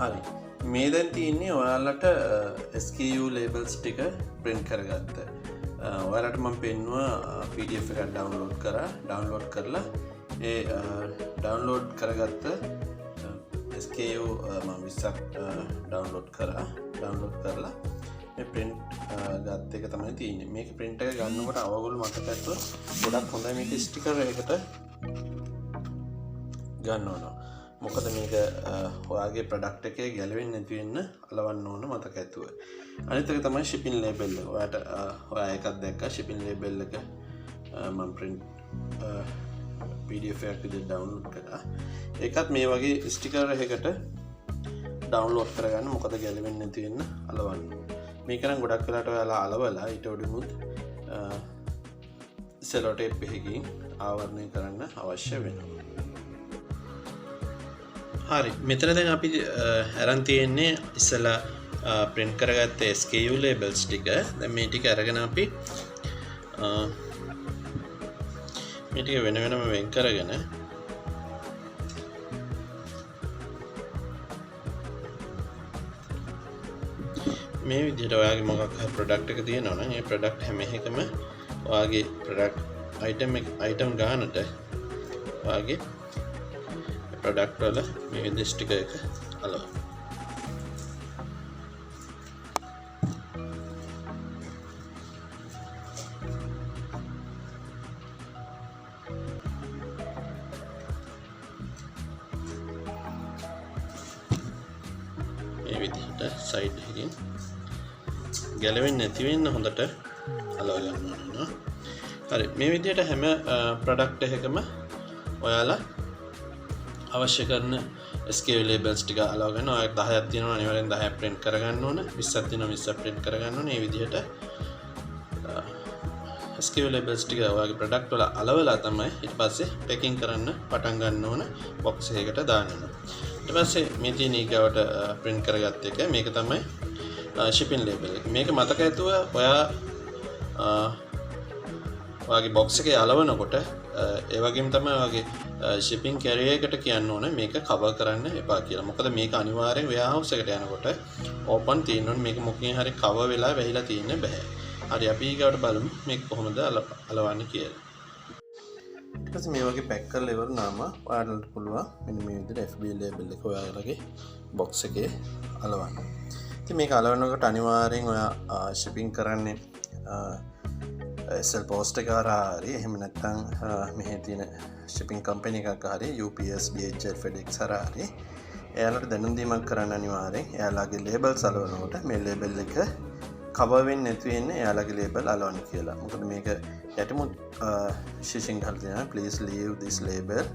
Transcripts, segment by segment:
හරි මේ දැන් තියෙන්නේ ඔයාලට SKU labels ටික print කරගත්ත. ඔයාලට මම පෙන්නුවා PDF එකක් download කරලා ඒ download කරගත්ත SKU මම 20ක් download කරලා මේ print ගත්ත එක තමයි තියෙන්නේ. මේක print එක ගන්නකොට අවගොල්ලෝ මතක ඇතුව ගොඩක් හොඳයි මේක sticker එකකට ගන්න ඕන. මොකද මේක ඔයාගේ ප්‍රොඩක්ට් එකේ ගැලවෙන්නේ නැති වෙන්න අලවන්න ඕන මතක ඇතුව. අනිත් එක තමයි shipping label එක. ඔයා එකක් දැක්කා shipping label එක මම print PDF එකක් විදිහට download කරා. ඒකත් මේ වගේ sticker එකකට download කරගන්න. මොකද ගැලවෙන්නේ නැති වෙන්න අලවන්න. මේක නම් ගොඩක් වෙලාට ඔයාලා අලවලා ඊට වඩා සෙලෝ ටේප් එකකින් ආවරණය කරන්න අවශ්‍ය වෙනවා. හරි මෙතන දැන් අපි අරන් තියෙන්නේ ඉස්සලා print කරගත්ත SKU labels ටික. දැන් මේ ටික අරගෙන අපි මේ ටික වෙන වෙනම වෙන් කරගෙන මේ විදිහට ඔයාගේ මොකක් හරි product එක තියෙනවා නම් ඒ product හැම එකම ඔයාගේ product item ගන්නට ඔයාගේ product වල මේ විදිහට sticker එක අලවන්න. මේ විදිහට side එකකින් ගැලවෙන්නේ නැති වෙන්න හොඳට අලව ගන්න ඕන. හරි මේ විදිහට හැම product එකකම ඔයාලා අවශ්‍ය කරන SKU labels ටික අලව ගන්න. ඔයාලට 10ක් තියෙනවා අනිවාර්යෙන් 10ක් print කරගන්න ඕන. 20ක් තියෙනවා 20ක් print කරගන්න ඕන. මේ විදිහට SKU labels ටික ඔයාගේ product වල අලවලා තමයි ඊට පස්සේ packing කරන්න පටන් ගන්න ඕන. box එකකට දාන්න ඕන. ඊට පස්සේ මේ තියෙන ඊගාවට print කරගත්ත එක මේක තමයි shipping label එක. මේක මතක ඇතුව ඔයාගේ box එකේ අලවනකොට ඒ වගේම තමයි ඔයාගේ shipping carrier එකට කියන්න ඕනේ මේක cover කරන්න එපා කියලා. මොකද මේක අනිවාර්යෙන් warehouse එකට යනකොට open තියෙන්න ඕනේ. මේක මොකකින් හරි cover වෙලා වැහිලා තියෙන්න බෑ. හරි අපි ඊගාවට බලමු මේක කොහොමද අලවන්නේ කියලා. ඊට පස්සේ මේ වගේ pack කරලා ඉවරනාම ඔයාලට පුළුවන් මෙන්න මේ විදිහට FBA label එක ඔයාලගේ box එකේ අලවන්න. ඉතින් මේක අලවනකොට අනිවාර්යෙන් ඔයා shipping කරන්නේ SL post එක හරි එහෙම නැත්නම් මෙහි තියෙන shipping company එකක් හරි UPS DHL FedEx හරි එයාලට දැනුම් දීමක් කරන්න අනිවාර්යෙන් එයාලගේ labels අලවනකොට මේ label එක cover වෙන්නේ නැති වෙන්නේ එයාලගේ label අලවන්න කියලා. මොකද මේක යටිමුත් විශේෂයෙන් ගහලා තියෙනවා please leave this label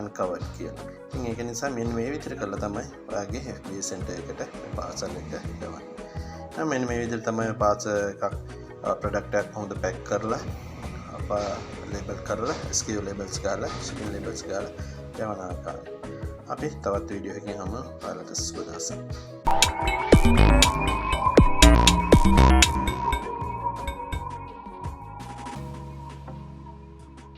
uncovered කියලා. ඉතින් ඒක නිසා මෙන්න මේ විදිහට කරලා තමයි ඔයාගේ FBA center එකට parcel එක යවන්නේ. මෙන්න මේ විදිහට තමයි parcel එකක් product එකක් හොඳ pack කරලා label කරලා SKU labels ගාලා shipping labels ගාලා යවන ආකාරය. අපි තවත් වීඩියෝ එකකින් ඔයාලට සුබ දවසක්.